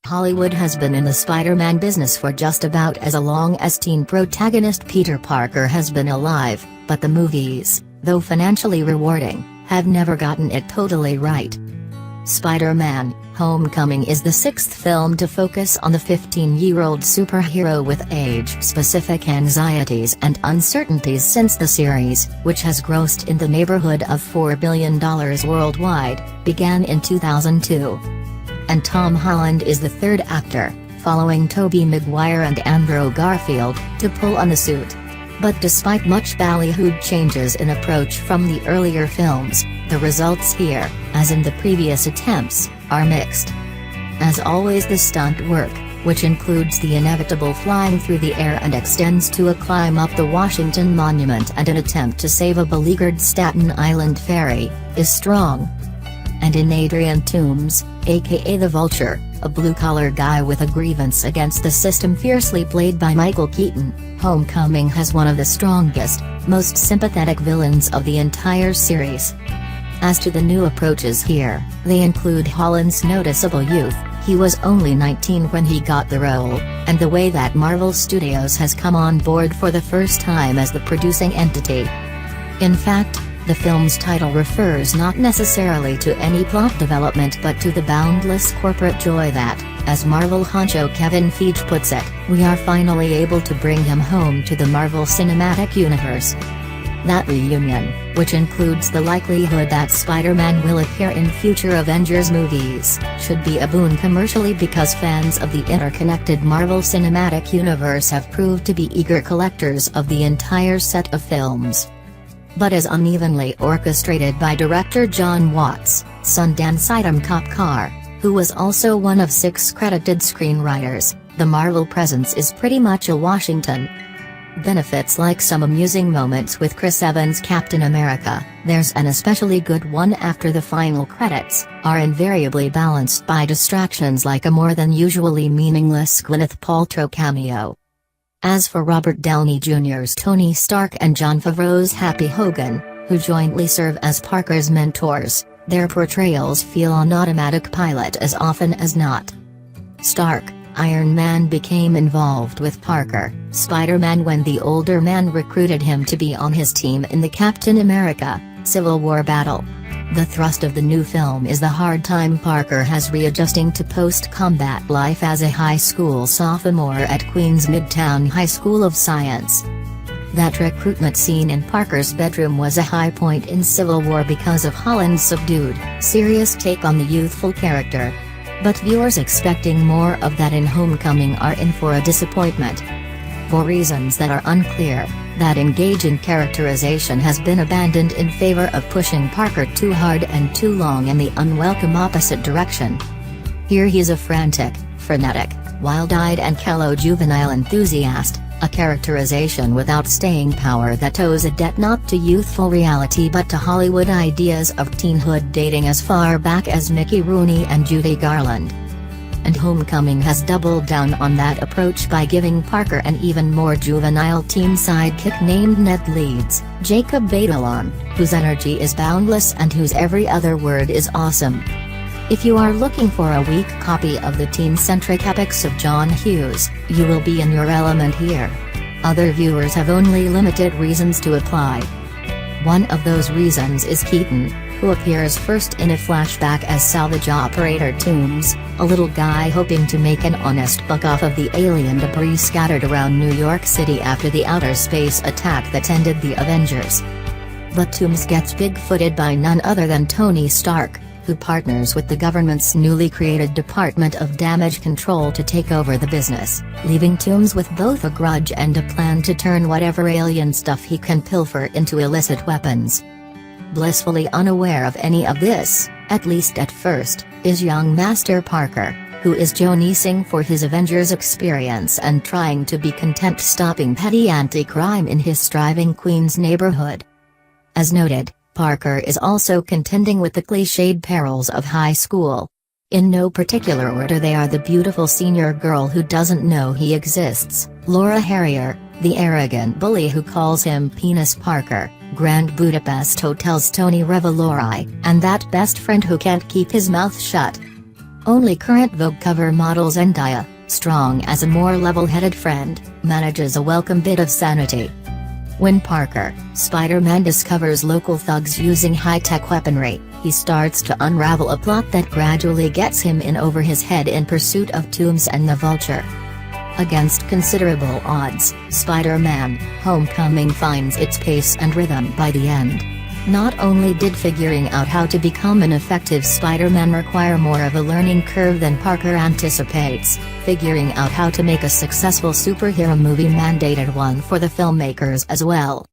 Hollywood has been in the Spider-Man business for just about as long as teen protagonist Peter Parker has been alive, but the movies, though financially rewarding, have never gotten it totally right. Spider-Man: Homecoming is the sixth film to focus on the 15-year-old superhero with age-specific anxieties and uncertainties since the series, which has grossed in the neighborhood of $4 billion worldwide, began in 2002. And Tom Holland is the third actor, following Tobey Maguire and Andrew Garfield, to pull on the suit. But despite much ballyhooed changes in approach from the earlier films, the results here, as in the previous attempts, are mixed. As always, the stunt work, which includes the inevitable flying through the air and extends to a climb up the Washington Monument and an attempt to save a beleaguered Staten Island ferry, is strong. And in Adrian Toomes, aka the Vulture, a blue-collar guy with a grievance against the system fiercely played by Michael Keaton, Homecoming has one of the strongest, most sympathetic villains of the entire series. As to the new approaches here, they include Holland's noticeable youth, he was only 19 when he got the role, and the way that Marvel Studios has come on board for the first time as the producing entity. In fact, the film's title refers not necessarily to any plot development but to the boundless corporate joy that, as Marvel honcho Kevin Feige puts it, we are finally able to bring him home to the Marvel Cinematic Universe. That reunion, which includes the likelihood that Spider-Man will appear in future Avengers movies, should be a boon commercially because fans of the interconnected Marvel Cinematic Universe have proved to be eager collectors of the entire set of films. But as unevenly orchestrated by director John Watts, Sundance item Cop Car, who was also one of 6 credited screenwriters, the Marvel presence is pretty much a Washington. Benefits like some amusing moments with Chris Evans' Captain America, there's an especially good one after the final credits, are invariably balanced by distractions like a more than usually meaningless Gwyneth Paltrow cameo. As for Robert Downey Jr.'s Tony Stark and Jon Favreau's Happy Hogan, who jointly serve as Parker's mentors, their portrayals feel on automatic pilot as often as not. Stark, Iron Man, became involved with Parker, Spider-Man, when the older man recruited him to be on his team in the Captain America: Civil War battle. The thrust of the new film is the hard time Parker has readjusting to post-combat life as a high school sophomore at Queens Midtown High School of Science. That recruitment scene in Parker's bedroom was a high point in Civil War because of Holland's subdued, serious take on the youthful character. But viewers expecting more of that in Homecoming are in for a disappointment. For reasons that are unclear, that engaging characterization has been abandoned in favor of pushing Parker too hard and too long in the unwelcome opposite direction. Here he's a frantic, frenetic, wild-eyed and callow juvenile enthusiast, a characterization without staying power that owes a debt not to youthful reality but to Hollywood ideas of teenhood dating as far back as Mickey Rooney and Judy Garland. And Homecoming has doubled down on that approach by giving Parker an even more juvenile teen sidekick named Ned Leeds, Jacob Batalon, whose energy is boundless and whose every other word is awesome. If you are looking for a weak copy of the teen-centric epics of John Hughes, you will be in your element here. Other viewers have only limited reasons to apply. One of those reasons is Keaton, who appears first in a flashback as salvage operator Toomes, a little guy hoping to make an honest buck off of the alien debris scattered around New York City after the outer space attack that ended the Avengers. But Toomes gets big-footed by none other than Tony Stark, who partners with the government's newly created Department of Damage Control to take over the business, leaving Toomes with both a grudge and a plan to turn whatever alien stuff he can pilfer into illicit weapons. Blissfully unaware of any of this, at least at first, is young Master Parker, who is jonesing for his Avengers experience and trying to be content stopping petty anti-crime in his striving Queens neighborhood. As noted, Parker is also contending with the cliched perils of high school. In no particular order, they are the beautiful senior girl who doesn't know he exists, Laura Harrier, the arrogant bully who calls him Penis Parker, Grand Budapest Hotel's Tony Revolori, and that best friend who can't keep his mouth shut. Only current Vogue cover model Zendaya, strong as a more level-headed friend, manages a welcome bit of sanity. When Parker, Spider-Man, discovers local thugs using high-tech weaponry, he starts to unravel a plot that gradually gets him in over his head in pursuit of Toomes and the Vulture. Against considerable odds, Spider-Man: Homecoming finds its pace and rhythm by the end. Not only did figuring out how to become an effective Spider-Man require more of a learning curve than Parker anticipates, figuring out how to make a successful superhero movie mandated one for the filmmakers as well.